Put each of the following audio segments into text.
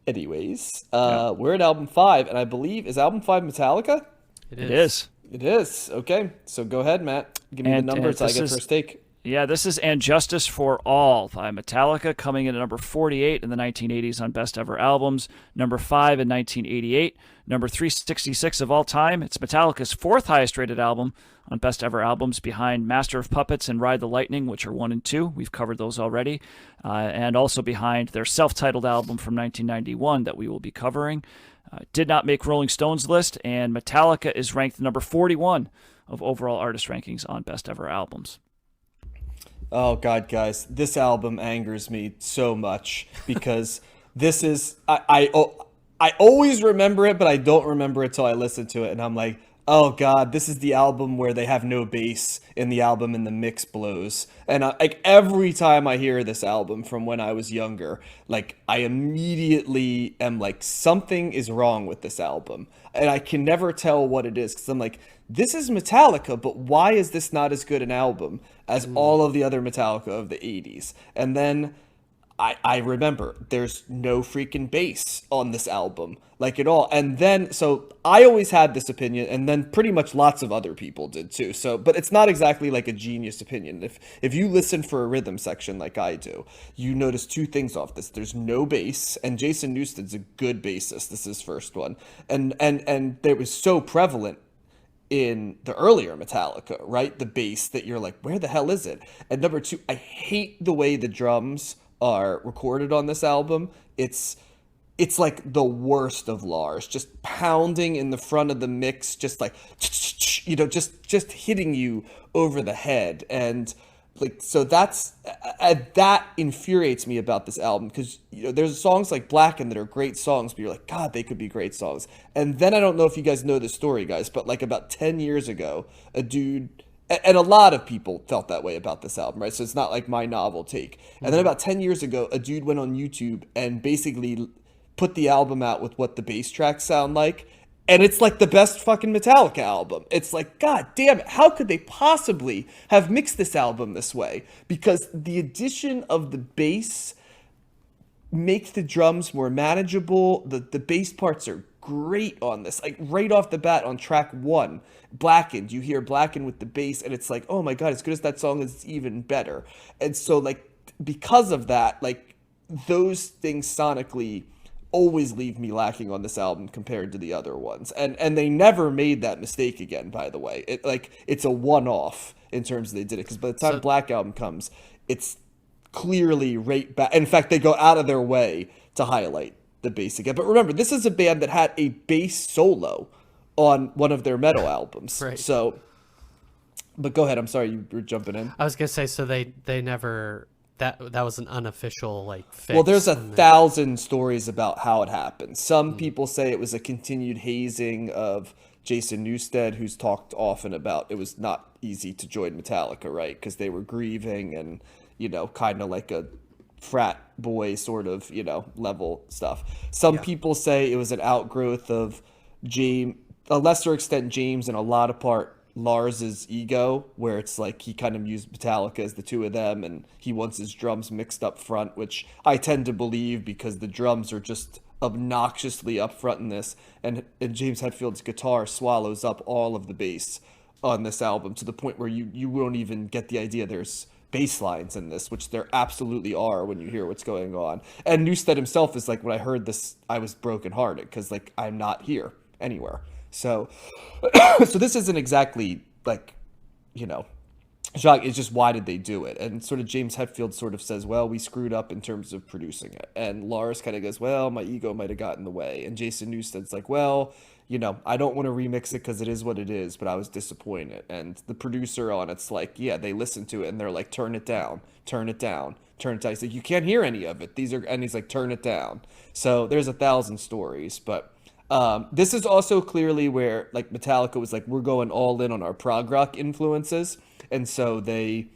Anyways, Yep, we're at album 5, and I believe, is album 5 Metallica? It it is. is. It is. Okay, so go ahead, Matt. Give me the And numbers. I this get is first take. Yeah, this is And Justice for All by Metallica, coming in at number 48 in the 1980s on Best Ever Albums, number 5 in 1988, number 366 of all time. It's Metallica's fourth highest rated album on Best Ever Albums, behind Master of Puppets and Ride the Lightning, which are 1 and 2. We've covered those already. And also behind their self titled album from 1991 that we will be covering. Did not make Rolling Stone's list, and Metallica is ranked number 41 of overall artist rankings on Best Ever Albums. Oh God, guys, this album angers me so much because this is I always remember it, but I don't remember it till I listen to it, and I'm like, oh God, this is the album where they have no bass in the album and the mix blows. And like every time I hear this album from when I was younger, like I immediately am like, something is wrong with this album, and I can never tell what it is because I'm like, this is Metallica, but why is this not as good an album as all of the other Metallica of the 80s? And then I remember there's no freaking bass on this album, like at all. And then, so I always had this opinion, and then pretty much lots of other people did too. So, but it's not exactly like a genius opinion. If you listen for a rhythm section like I do, you notice two things off this. There's no bass, and Jason Newsted's a good bassist. This is his first one. And it was so prevalent in the earlier Metallica, right? The bass that you're like, where the hell is it? And number two, I hate the way the drums are recorded on this album. It's like the worst of Lars, just pounding in the front of the mix, just like just hitting you over the head. And like, so that infuriates me about this album, because there's songs like Blackened that are great songs, but you're like, God, they could be great songs. And then I don't know if you guys know the story, guys, but like about 10 years ago, a dude, and a lot of people felt that way about this album, right? So it's not like my novel take. And then about 10 years ago, a dude went on YouTube and basically put the album out with what the bass tracks sound like. And it's like the best fucking Metallica album. It's like, God damn it, how could they possibly have mixed this album this way? Because the addition of the bass makes the drums more manageable. The bass parts are great on this. Like right off the bat on track 1, Blackened, you hear Blackened with the bass, and it's like, oh my God, as good as that song is, it's even better. And so like, because of that, like those things sonically always leave me lacking on this album compared to the other ones. And they never made that mistake again, by the way. It's a one-off in terms of they did it, because by the time So Black Album comes, it's clearly right back. In fact, they go out of their way to highlight the bass again. But remember, this is a band that had a bass solo on one of their metal albums. right. So, but go ahead. I'm sorry, you were jumping in. I was gonna say, so they never, that was an unofficial like Well, there's fix. a And thousand stories about how it happened. Some people say it was a continued hazing of Jason Newsted, who's talked often about it was not easy to join Metallica, right? Because they were grieving and, kind of like a frat boy sort of, level stuff. Some yeah, people say it was an outgrowth of James, a lesser extent James, and a lot of part Lars's ego, where it's like he kind of used Metallica as the two of them, and he wants his drums mixed up front, which I tend to believe because the drums are just obnoxiously up front in this, and James Hetfield's guitar swallows up all of the bass on this album to the point where you won't even get the idea there's bass lines in this, which there absolutely are when you hear what's going on. And Newsted himself is like, when I heard this, I was brokenhearted because like I'm not here anywhere. So, so this isn't exactly like, you know, shock. It's just, why did they do it? And sort of James Hetfield sort of says, well, we screwed up in terms of producing it. And Lars kind of goes, well, my ego might have gotten in the way. And Jason Newsted's like, well, I don't want to remix it because it is what it is, but I was disappointed. And the producer on it's like, yeah, they listen to it and they're like, turn it down, turn it down, turn it down. He's like, you can't hear any of it. And he's like, turn it down. So there's a thousand stories, but this is also clearly where like Metallica was like, we're going all in on our prog rock influences. And so they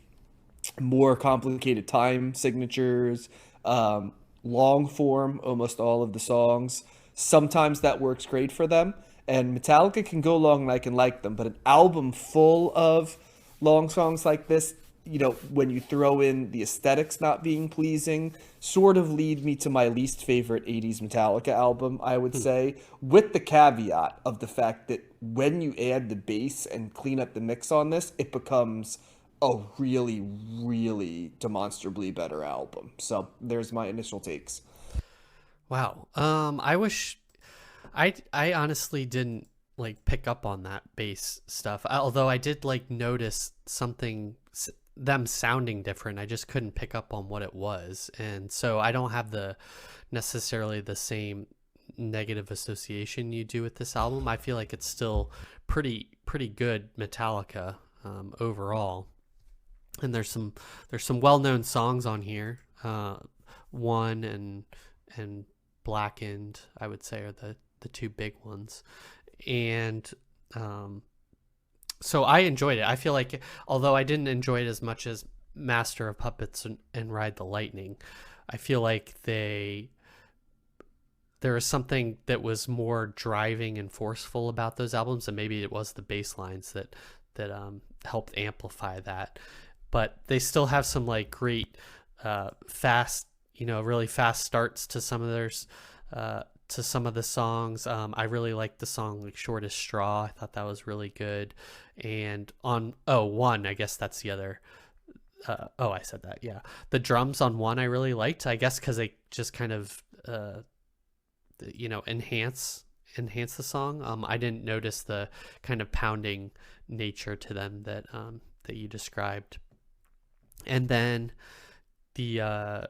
more complicated time signatures, long form, almost all of the songs. Sometimes that works great for them. And Metallica can go long and I can like them, but an album full of long songs like this, when you throw in the aesthetics not being pleasing, sort of lead me to my least favorite 80s Metallica album, I would say, with the caveat of the fact that when you add the bass and clean up the mix on this, it becomes a really, really demonstrably better album. So there's my initial takes. Wow. I wish I honestly didn't like pick up on that bass stuff. Although I did like notice them sounding different. I just couldn't pick up on what it was. And so I don't have necessarily the same negative association you do with this album. I feel like it's still pretty good Metallica overall. And there's some well-known songs on here. One and Blackened, I would say, are the two big ones. And so I enjoyed it. I feel like, although I didn't enjoy it as much as Master of Puppets and Ride the Lightning, I feel like there was something that was more driving and forceful about those albums, and maybe it was the bass lines that helped amplify that. But they still have some like great fast, really fast starts to some of the songs. I really liked the song like Shortest Straw. I thought that was really good. And on One, I guess that's the other. I said that. Yeah, the drums on One I really liked. I guess because they just kind of enhance the song. I didn't notice the kind of pounding nature to them that you described. And then I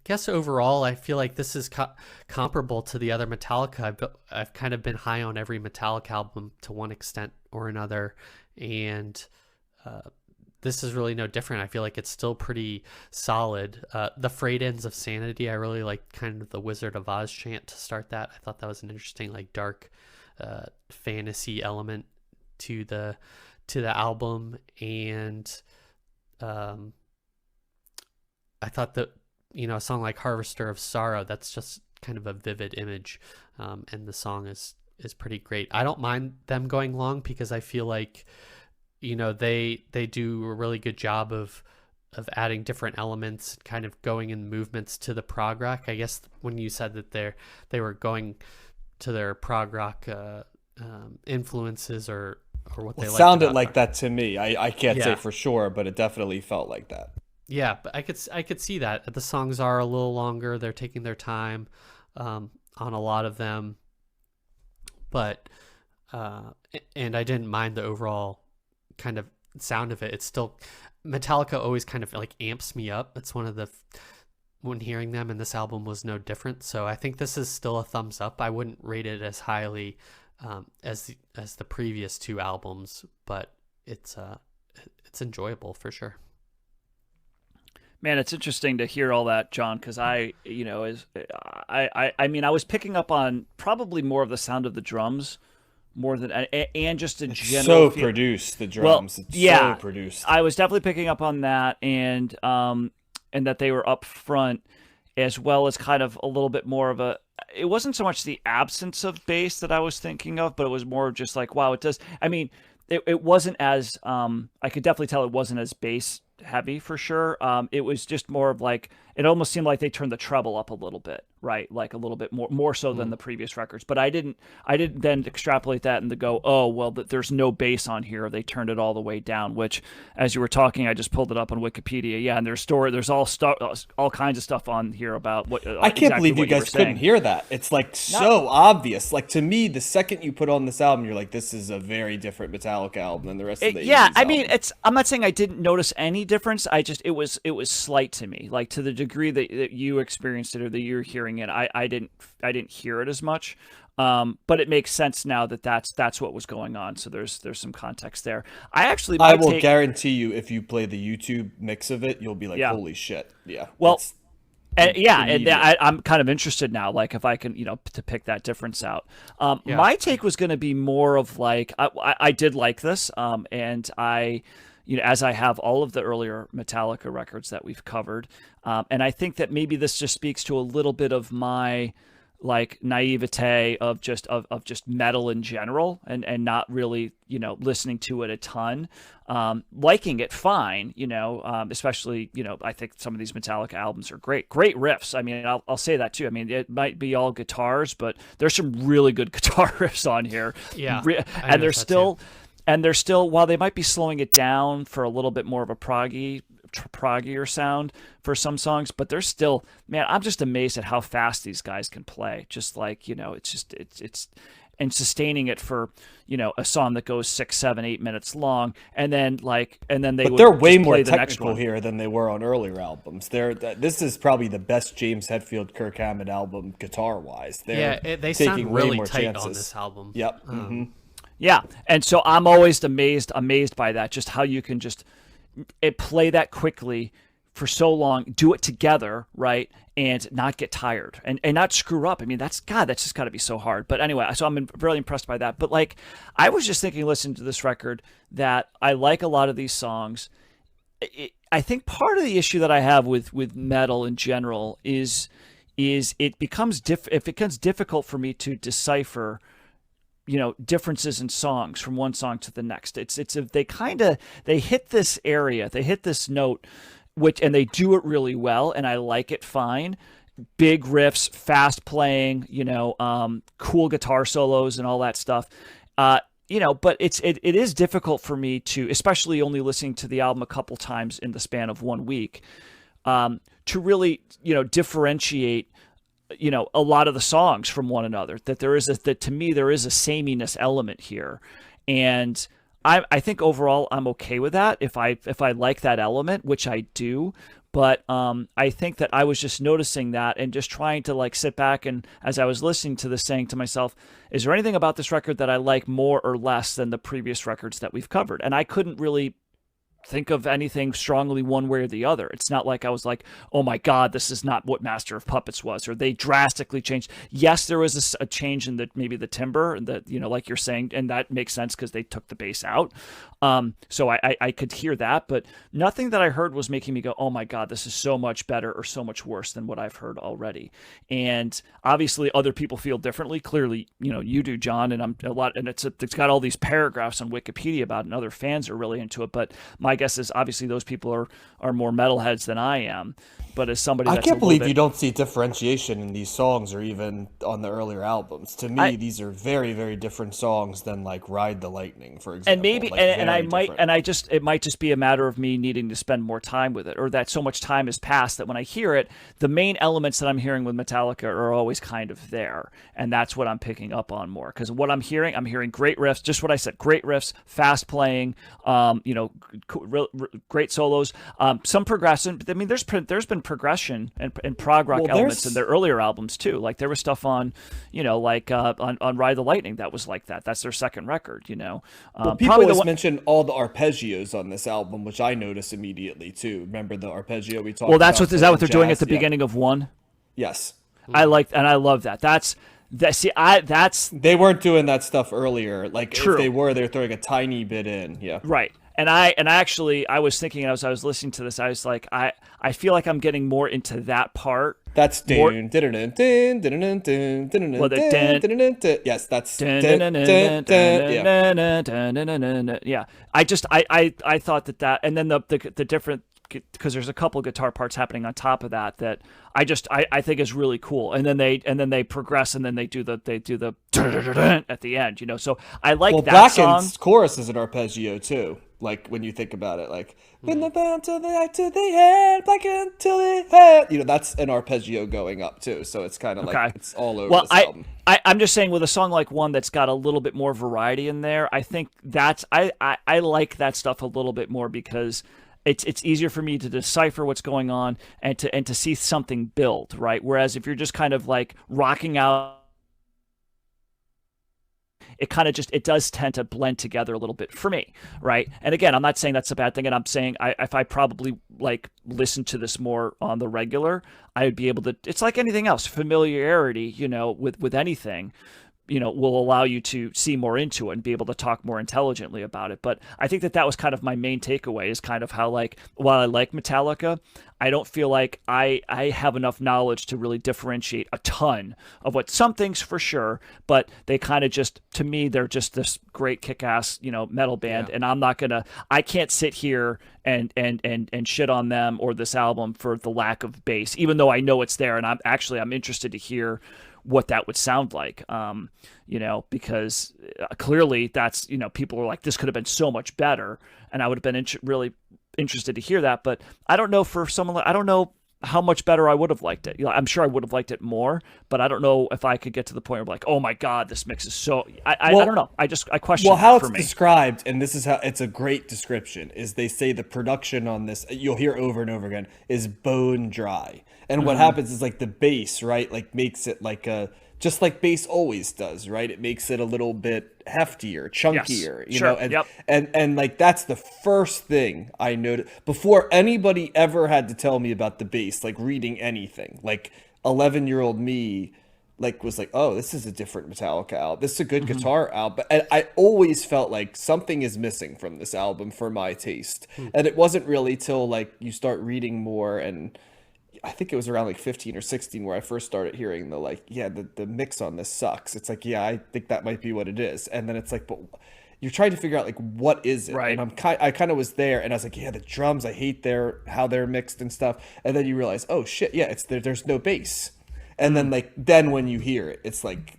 guess overall, I feel like this is comparable to the other Metallica. I've kind of been high on every Metallica album to one extent or another, and this is really no different. I feel like it's still pretty solid. The Frayed Ends of Sanity, I really like kind of the Wizard of Oz chant to start that. I thought that was an interesting, like, dark fantasy element to the album, and I thought that a song like Harvester of Sorrow, that's just kind of a vivid image, and the song is pretty great. I don't mind them going long because I feel like they do a really good job of adding different elements, kind of going in movements to the prog rock. I guess when you said that they were going to their prog rock influences or what they It liked sounded about like that to me. I can't say Yeah. for sure, but it definitely felt like that. Yeah, but I could see that. The songs are a little longer. They're taking their time on a lot of them, but and I didn't mind the overall kind of sound of it. It's still, Metallica always kind of like amps me up. It's one of when hearing them, and this album was no different. So I think this is still a thumbs up. I wouldn't rate it as highly as the previous two albums, but it's enjoyable for sure. Man, it's interesting to hear all that, John, because I was picking up on probably more of the sound of the drums more than, and just in general. So produced, the drums. Well, it's yeah, so produced. I was definitely picking up on that, and that they were up front, as well as kind of a little bit more of a. It wasn't so much the absence of bass that I was thinking of, but it was more just like, wow, it does. I mean, it wasn't as. I could definitely tell it wasn't as bass heavy for sure. It was just more of like, it almost seemed like they turned the treble up a little bit, right? Like a little bit more so than the previous records. But I didn't then extrapolate that and to go, oh well, there's no bass on here. They turned it all the way down. Which, as you were talking, I just pulled it up on Wikipedia. Yeah, and there's all kinds of stuff on here about what. I can't believe you guys couldn't hear that. It's like so obvious. Like to me, the second you put on this album, you're like, this is a very different Metallica album than the rest of the. Yeah, 80s I mean, album. I'm not saying I didn't notice any difference. It was slight to me, like to the degree that you experienced it or that you're hearing it. I didn't hear it as much, but it makes sense now that that's what was going on. So there's some context there. I will guarantee you, if you play the YouTube mix of it, you'll be like, holy shit, yeah. Well, I'm kind of interested now, like if I can, to pick that difference out. My take was going to be more of like I did like this, and I. As I have all of the earlier Metallica records that we've covered. And I think that maybe this just speaks to a little bit of my like naivete of just metal in general, and not really, listening to it a ton. Liking it fine, especially, I think some of these Metallica albums are great riffs. I mean, I'll say that too. I mean, it might be all guitars, but there's some really good guitar riffs on here. Yeah, And they're still, while they might be slowing it down for a little bit more of a proggier sound for some songs, but they're still, man, I'm just amazed at how fast these guys can play. Just like, it's and sustaining it for, a song that goes 6, 7, 8 minutes long, and then But they're way more technical here than they were on earlier albums. This is probably the best James Hetfield Kirk Hammett album guitar wise. They sound really tight on this album. Yep. Yeah, and so I'm always amazed by that, just how you can just play that quickly for so long, do it together, right, and not get tired and not screw up. I mean, that's just got to be so hard. But anyway, so I'm really impressed by that. But like, I was just thinking, listening to this record, that I like a lot of these songs. I think part of the issue that I have with metal in general is it becomes difficult for me to decipher differences in songs from one song to the next. They hit this area, they hit this note, and they do it really well, and I like it fine. Big riffs, fast playing, cool guitar solos and all that stuff. But it is difficult for me to, especially only listening to the album a couple times in the span of 1 week, to really, differentiate a lot of the songs from one another, that to me there is a sameness element here. And I think overall I'm okay with that if I like that element, which I do. But I think that I was just noticing that and just trying to like sit back, and as I was listening to this, saying to myself, is there anything about this record that I like more or less than the previous records that we've covered? And I couldn't really think of anything strongly one way or the other. It's not like I was like, oh my God, this is not what Master of Puppets was, or they drastically changed. Yes, there was a change in maybe the timbre, and like you're saying, and that makes sense because they took the bass out. So I could hear that, but nothing that I heard was making me go, oh my God, this is so much better or so much worse than what I've heard already. And obviously other people feel differently. Clearly, you do, John, and it's got all these paragraphs on Wikipedia about it, and other fans are really into it. But my guess is obviously those people are more metalheads than I am. But as somebody that's I can't believe you don't see differentiation in these songs or even on the earlier albums. To me, these are very, very different songs than like Ride the Lightning, for example. And maybe, like, it might just be a matter of me needing to spend more time with it, or that so much time has passed that when I hear it, the main elements that I'm hearing with Metallica are always kind of there. And that's what I'm picking up on more. Because what I'm hearing great riffs, just what I said, great riffs, fast playing, great solos, some progression. I mean, there's been progression and prog rock elements in their earlier albums too. Like there was stuff on, on Ride the Lightning that was like that. That's their second record, Well, people always mention all the arpeggios on this album, which I noticed immediately too. Remember the arpeggio we talked about? Well, is that what they're doing at the beginning of one? Yes. I love that. They weren't doing that stuff earlier. Like True. If they were, they're throwing a tiny bit in. Yeah. Right. And I was thinking, as I was listening to this, I was like, I feel like I'm getting more into that part. That's yes, that's yeah. I thought that, and then the different, because there's a couple guitar parts happening on top of that I think is really cool. And then they progress, and then they do the at the end, So I like that Blackened's song. Chorus is an arpeggio too. Like when you think about it, like when the bound to the eye to the head, blackened till the head. That's an arpeggio going up too. So it's kind of like it's all over this album. I'm just saying, with a song like One that's got a little bit more variety in there, I think I like that stuff a little bit more, because it's easier for me to decipher what's going on and to see something build, right? Whereas if you're just kind of like rocking out, it does tend to blend together a little bit for me, right? And again, I'm not saying that's a bad thing, and I'm saying if I probably like listen to this more on the regular, I would be able to. It's like anything else, familiarity, with anything. will allow you to see more into it and be able to talk more intelligently about it. But I think that was kind of my main takeaway, is kind of how, like, while I like Metallica, I don't feel like I have enough knowledge to really differentiate a ton of what some things for sure, but they kind of just, to me, they're just this great kick-ass, metal band. And I can't sit here and shit on them or this album for the lack of bass, even though I know it's there. And I'm interested to hear what that would sound like, because clearly that's, people are like, this could have been so much better, and I would have been really interested to hear that. But I don't know, for someone, I don't know how much better I would have liked it. I'm sure I would have liked it more, but I don't know if I could get to the point where, like, oh my God, this mix is so, I don't know. I question well, how for it's me. described, and this is how it's a great description, is they say the production on this, you'll hear over and over again, is bone dry. And what happens is, like, the bass, right, like, makes it like just like bass always does, right? It makes it a little bit heftier, chunkier, yes. And like, that's the first thing I noticed before anybody ever had to tell me about the bass, like reading anything. Like 11-year-old me, like, was like, oh, this is a different Metallica album. This is a good guitar album. And I always felt like something is missing from this album for my taste. And it wasn't really till, like, you start reading more, and I think it was around like 15 or 16 where I first started hearing the mix on this sucks. It's like, yeah, I think that might be what it is. And then it's like, but you're trying to figure out, like, what is it? Right. And I kind of was there, and I was like, yeah, the drums, I hate how they're mixed and stuff. And then you realize, oh shit, yeah, there's no bass. And then when you hear it, it's like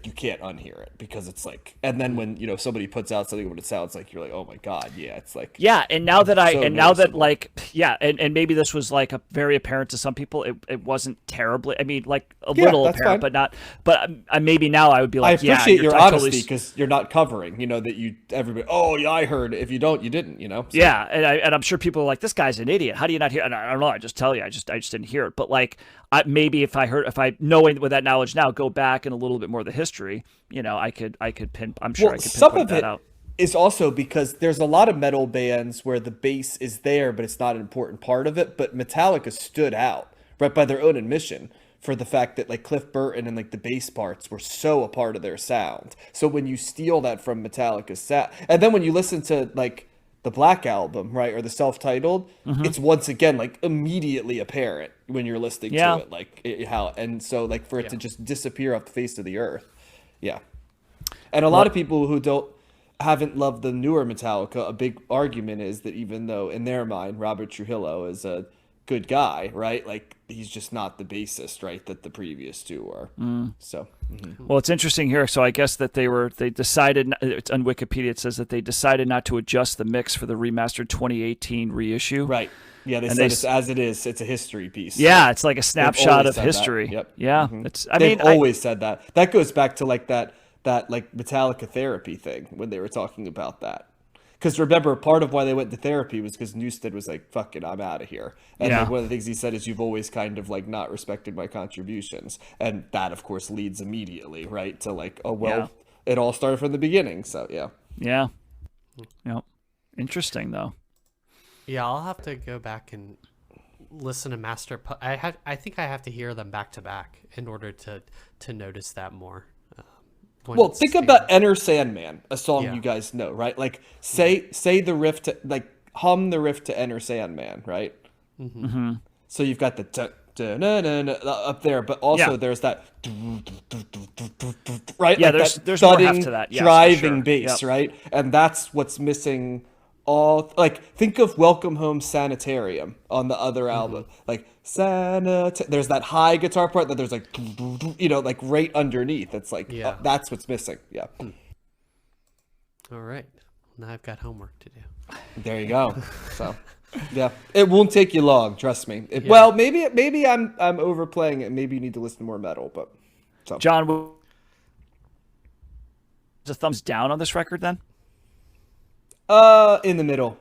you can't unhear it, because it's like, and then when, somebody puts out something what it sounds like, you're like, oh my God, yeah, it's like, yeah. And now that and maybe this was like a very apparent to some people, it wasn't terribly, I mean, like a little apparent, fine. but not, but maybe now I would be like, I appreciate your honesty, because you're not covering, that everybody, oh yeah, I heard it. If you don't, you didn't, So. Yeah. And I'm sure people are like, this guy's an idiot. How do you not hear? And I don't know. I just tell you, I just didn't hear it. But like, maybe if I know with that knowledge now, go back and a little bit more of the history, I could I'm sure I could pinpoint that out. Is also because there's a lot of metal bands where the bass is there, but it's not an important part of it. But Metallica stood out, right, by their own admission, for the fact that, like, Cliff Burton and, like, the bass parts were so a part of their sound. So when you steal that from Metallica's sound, and then when you listen to, like, the Black Album, right, or the self-titled, it's once again, like, immediately apparent when you're listening to it, like, how, and so, like, for it to just disappear off the face of the earth. Yeah. And a lot of people who haven't loved the newer Metallica, a big argument is that even though in their mind Robert Trujillo is a good guy, right, like, he's just not the bassist, right, that the previous two were. So well, it's interesting here. So I guess that they decided, it's on Wikipedia, it says that they decided not to adjust the mix for the remastered 2018 reissue. Right. Yeah, they said it's as it is. It's a history piece. Yeah, it's like a snapshot of history. That. Yep. Yeah, They've always said that. That goes back to like that like Metallica therapy thing when they were talking about that. Because remember, part of why they went to therapy was because Newsted was like, "Fuck it, I'm out of here." And like, one of the things he said is, "You've always kind of like not respected my contributions," and that, of course, leads immediately right to like, "Oh well, it all started from the beginning." So yeah. Interesting though. Yeah, I'll have to go back and listen to I think I have to hear them back to back in order to notice that more. Well, think about Enter Sandman, a song you guys know, right? Like, say the riff to, like, hum the riff to Enter Sandman, right? Mm-hmm. So you've got the up there, but also there's that right? Yeah, like there's more heft to that. Yes, driving bass, right? And that's what's missing. Think of Welcome Home Sanitarium on the other album. Like, there's that high guitar part that there's like, like right underneath. It's like, that's what's missing. Yeah. All right. Now I've got homework to do. There you go. So, yeah, it won't take you long. Trust me. Well, maybe I'm overplaying it. Maybe you need to listen to more metal, but John, is a thumbs down on this record then? In the middle,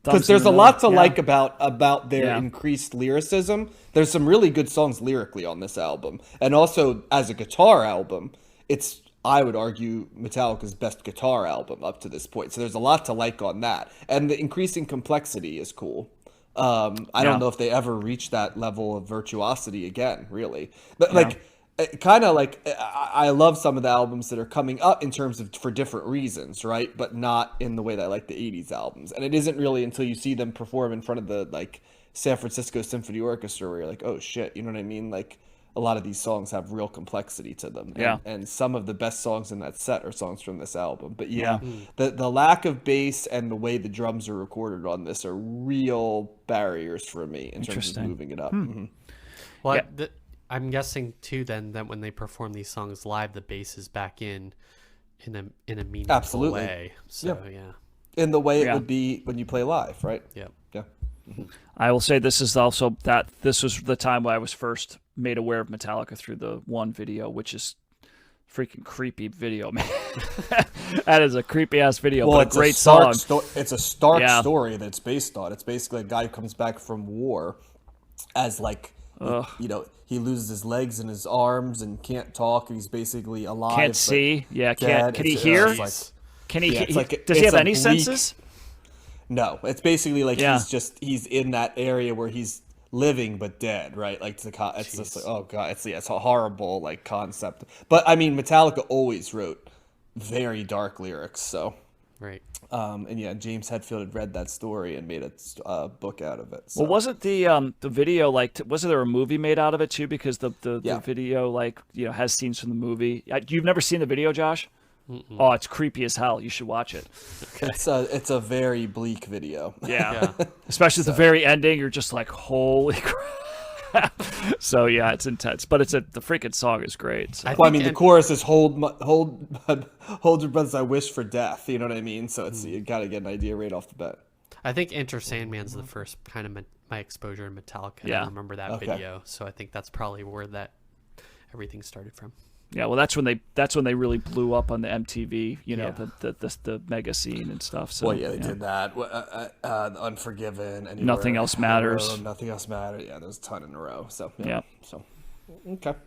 because there's a lot to like about their increased lyricism. There's some really good songs lyrically on this album, and also as a guitar album, it's, I would argue, Metallica's best guitar album up to this point. So there's a lot to like on that, and the increasing complexity is cool. I don't know if they ever reach that level of virtuosity again, really, but like kind of like I love some of the albums that are coming up in terms of for different reasons, right? But not in the way that I like the '80s albums. And it isn't really until you see them perform in front of the like San Francisco Symphony Orchestra where you're like, oh shit, you know what I mean? Like a lot of these songs have real complexity to them. Yeah. And some of the best songs in that set are songs from this album. But Yeah. the lack of bass and the way the drums are recorded on this are real barriers for me in terms of Interesting. moving it up. Well, Yeah. I'm guessing too then that when they perform these songs live, the bass is back in a meaningful Absolutely. way. So yeah. In the way it Yeah. would be when you play live, right? Yeah. Yeah. I will say this is also that this was the time when I was first made aware of Metallica through the one video, which is freaking creepy video, man. That is a creepy ass video, but a it's great stark song. It's a stark Yeah. story that it's based on. It's basically a guy who comes back from war as like, you know, he loses his legs and his arms and can't talk, and he's basically alive. Can't but see. Yeah, dead. can't. Can he It's hear? like- Can he? Yeah, it's like does he it's have a any bleak- senses? No, it's basically like Yeah. he's in that area where he's living but dead, right? Like it's just like, oh god, it's a horrible like concept. But I mean, Metallica always wrote very dark lyrics, so Right. and yeah, James Hetfield had read that story and made a book out of it. So. Well, wasn't the video like? Wasn't there a movie made out of it too? Because the Yeah. video like has scenes from the movie. You've never seen the video, Josh? Oh, it's creepy as hell. You should watch it. It's a very bleak video. Yeah. Especially at the very ending, you're just like, holy crap. So yeah, it's intense, but the freaking song is great. So. Well, I mean, the chorus is hold your breath as I wish for death. You know what I mean? So it's you got to get an idea right off the bat. I think Enter Sandman's the first kind of my exposure to Metallica. Yeah. I remember that video, so I think that's probably where everything started from. Yeah, well, that's when they really blew up on the MTV, Yeah. the mega scene and stuff. So Well, yeah, they did that. Unforgiven. Anywhere, Nothing Else Matters. Nothing else matters. Yeah, there's a ton in a row. So Yeah. So okay.